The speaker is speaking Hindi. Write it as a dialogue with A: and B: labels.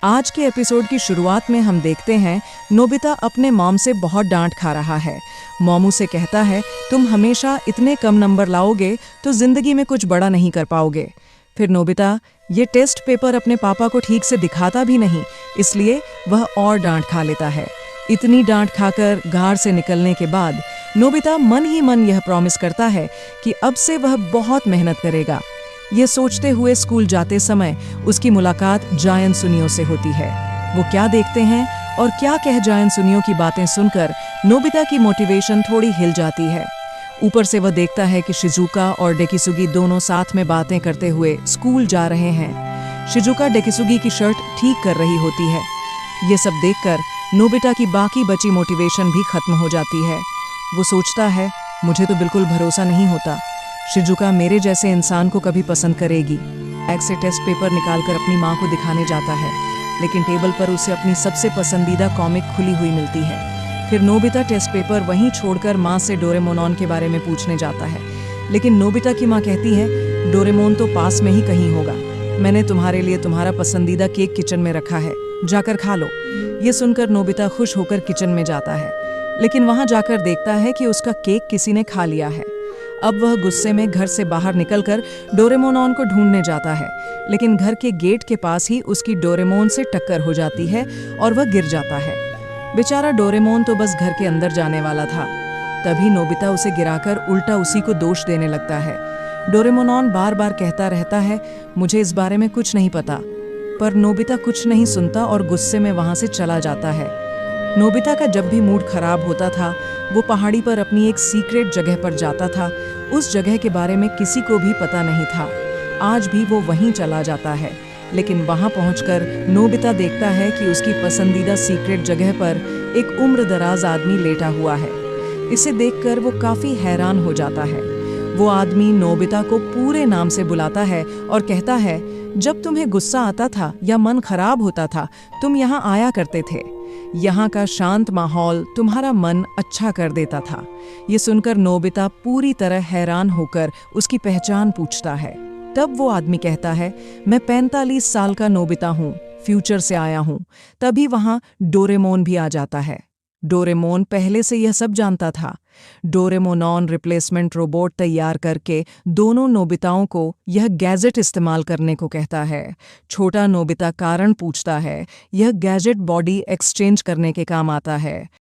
A: आज के एपिसोड की शुरुआत में हम देखते हैं नोबिता अपने मॉम से बहुत डांट खा रहा है। मॉम उसे कहता है, तुम हमेशा इतने कम नंबर लाओगे तो जिंदगी में कुछ बड़ा नहीं कर पाओगे। फिर नोबिता ये टेस्ट पेपर अपने पापा को ठीक से दिखाता भी नहीं, इसलिए वह और डांट खा लेता है। इतनी डांट खाकर घर से निकलने के बाद नोबिता मन ही मन यह प्रॉमिस करता है कि अब से वह बहुत मेहनत करेगा। ये सोचते हुए स्कूल जाते समय उसकी मुलाकात जायन सुनियो से होती है। वो क्या देखते हैं और क्या कह जायन सुनियो की बातें सुनकर नोबिता की मोटिवेशन थोड़ी हिल जाती है। ऊपर से वह देखता है कि शिजुका और डेकिसुगी दोनों साथ में बातें करते हुए स्कूल जा रहे हैं। शिजुका डेकिसुगी की शर्ट ठीक कर रही होती है। ये सब देखकर नोबिता की बाकी बची मोटिवेशन भी खत्म हो जाती है। वो सोचता है, मुझे तो बिल्कुल भरोसा नहीं होता शिजुका मेरे जैसे इंसान को कभी पसंद करेगी। बैग से टेस्ट पेपर निकालकर अपनी माँ को दिखाने जाता है, लेकिन टेबल पर उसे अपनी सबसे पसंदीदा कॉमिक खुली हुई मिलती है। फिर नोबिता टेस्ट पेपर वहीं छोड़कर माँ से डोरेमोन के बारे में पूछने जाता है, लेकिन नोबिता की माँ कहती है, डोरेमोन तो पास में ही कहीं होगा। मैंने तुम्हारे लिए तुम्हारा पसंदीदा केक किचन में रखा है, जाकर खा लो। ये सुनकर नोबिता खुश होकर किचन में जाता है, लेकिन वहां जाकर देखता है कि उसका केक किसी ने खा लिया है। अब वह गुस्से में घर से बाहर निकलकर डोरेमोन को ढूंढने जाता है, लेकिन घर के गेट के पास ही उसकी डोरेमोन से टक्कर हो जाती है और वह गिर जाता है। बेचारा डोरेमोन तो बस घर के अंदर जाने वाला था। तभी नोबिता उसे गिराकर उल्टा उसी को दोष देने लगता है। डोरेमोन बार बार कहता रहता है, मुझे इस बारे में कुछ नहीं पता, पर नोबिता कुछ नहीं सुनता और गुस्से में वहां से चला जाता है। नोबिता का जब भी मूड खराब होता था, वो पहाड़ी पर अपनी एक सीक्रेट जगह पर जाता था। उस जगह के बारे में किसी को भी पता नहीं था। आज भी वो वहीं चला जाता है, लेकिन वहां पहुंचकर नोबिता देखता है कि उसकी पसंदीदा सीक्रेट जगह पर एक उम्रदराज आदमी लेटा हुआ है। इसे देखकर वो काफी हैरान हो जाता है। वो आदमी नोबिता को पूरे नाम से बुलाता है और कहता है, जब तुम्हें गुस्सा आता था या मन खराब होता था, तुम यहाँ आया करते थे। यहाँ का शांत माहौल तुम्हारा मन अच्छा कर देता था। ये सुनकर नोबिता पूरी तरह हैरान होकर उसकी पहचान पूछता है। तब वो आदमी कहता है, मैं 45 साल का नोबिता हूँ, फ्यूचर से आया हूँ। तभी वहाँ डोरेमोन भी आ जाता है। डोरेमोन पहले से यह सब जानता था। डोरेमोन रिप्लेसमेंट रोबोट तैयार करके दोनों नोबिताओं को यह गैजेट इस्तेमाल करने को कहता है। छोटा नोबिता कारण पूछता है, यह गैजेट बॉडी एक्सचेंज करने के काम आता है।